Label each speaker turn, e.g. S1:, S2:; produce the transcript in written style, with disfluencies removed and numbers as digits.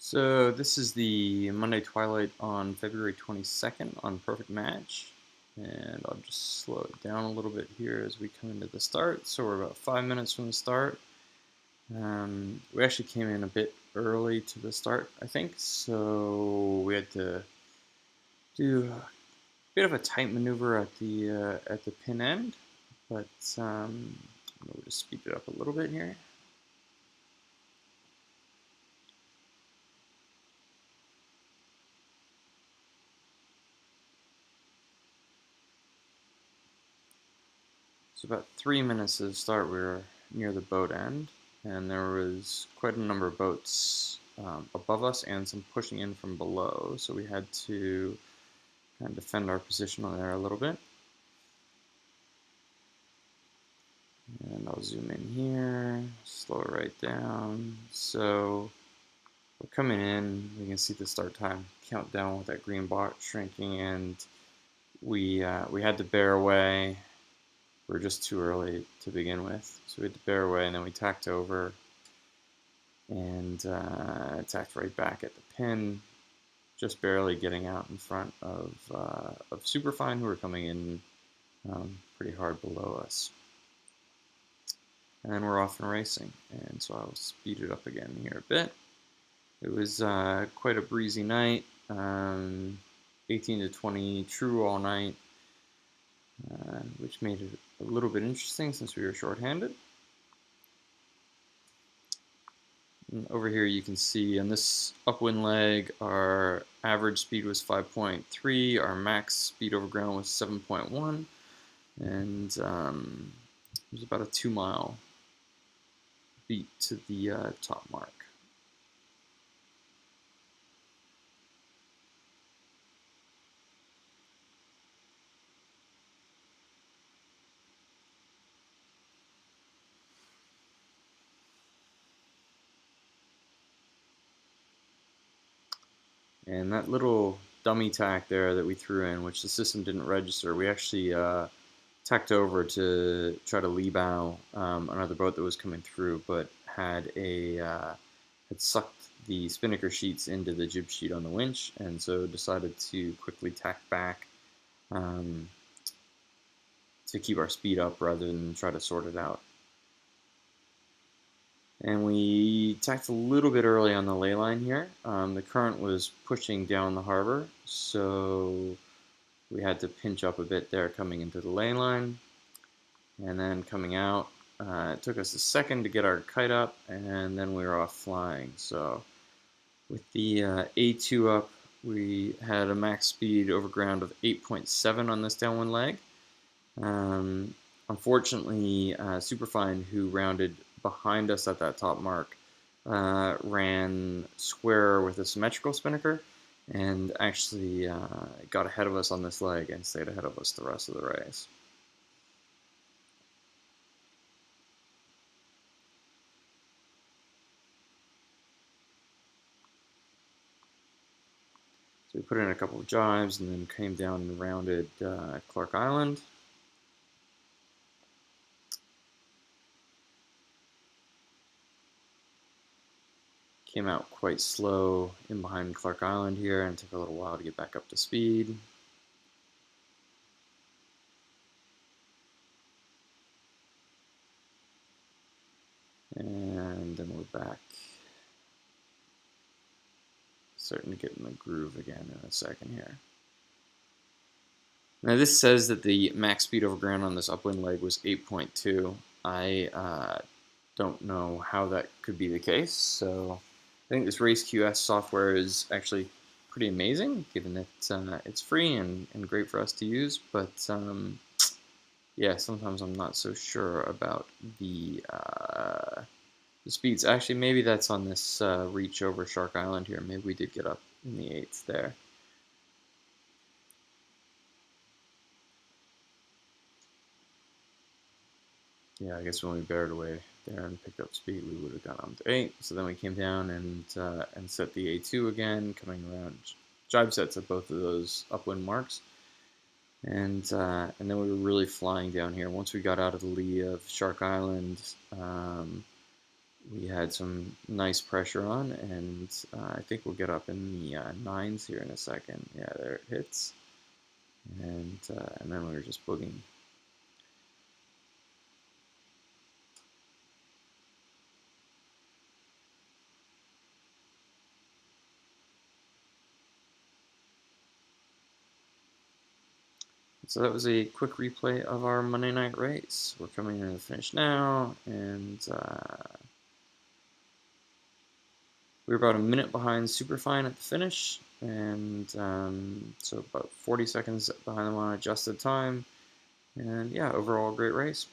S1: So this is the Monday Twilight on February 22nd on Perfect Match, and I'll just slow it down a little bit here as we come into the start. So we're about 5 minutes from the start. We actually came in a bit early to the start, I think, so we had to do a bit of a tight maneuver at the pin end, but we'll just speed it up a little bit here. So about 3 minutes to the start, we were near the boat end, and there was quite a number of boats above us and some pushing in from below, so we had to kind of defend our position on there a little bit. And I'll zoom in here, slow it right down. So we're coming in, we can see the start time countdown with that green box shrinking, and we had to bear away. We were just too early to begin with, so we had to bear away, and then we tacked over and tacked right back at the pin, just barely getting out in front of Superfine, who were coming in pretty hard below us. And then we're off and racing, and so I'll speed it up again here a bit. It was quite a breezy night, 18 to 20 true all night, which made it a little bit interesting since we were shorthanded. And over here you can see on this upwind leg our average speed was 5.3, our max speed over ground was 7.1, and it was about a 2-mile beat to the top mark. And that little dummy tack there that we threw in, which the system didn't register, we actually tacked over to try to lee bow another boat that was coming through, but had sucked the spinnaker sheets into the jib sheet on the winch, and so decided to quickly tack back to keep our speed up rather than try to sort it out. And we tacked a little bit early on the ley line here. The current was pushing down the harbor, so we had to pinch up a bit there coming into the ley line. And then coming out, it took us a second to get our kite up, and then we were off flying. So with the A2 up, we had a max speed over ground of 8.7 on this downwind leg. Unfortunately, Superfine, who rounded behind us at that top mark, ran square with a symmetrical spinnaker and actually got ahead of us on this leg and stayed ahead of us the rest of the race. So we put in a couple of jives and then came down and rounded Clark Island. Came out quite slow in behind Clark Island here and took a little while to get back up to speed. And then we're back, starting to get in the groove again in a second here. Now this says that the max speed over ground on this upwind leg was 8.2. I don't know how that could be the case, so I think this RaceQS software is actually pretty amazing, given that it's free and great for us to use, but yeah, sometimes I'm not so sure about the speeds. Actually, maybe that's on this reach over Shark Island here. Maybe we did get up in the 8s there. Yeah, I guess when we bared away there and picked up speed, we would have gone up to 8. So then we came down and set the A2 again, coming around jibe sets at both of those upwind marks. And then we were really flying down here. Once we got out of the lee of Shark Island, we had some nice pressure on, and I think we'll get up in the nines here in a second. Yeah, there it hits, and then we were just boogieing. So that was a quick replay of our Monday night race. We're coming to the finish now, and we were about a minute behind Superfine at the finish, and so about 40 seconds behind them on adjusted time. And yeah, overall, great race.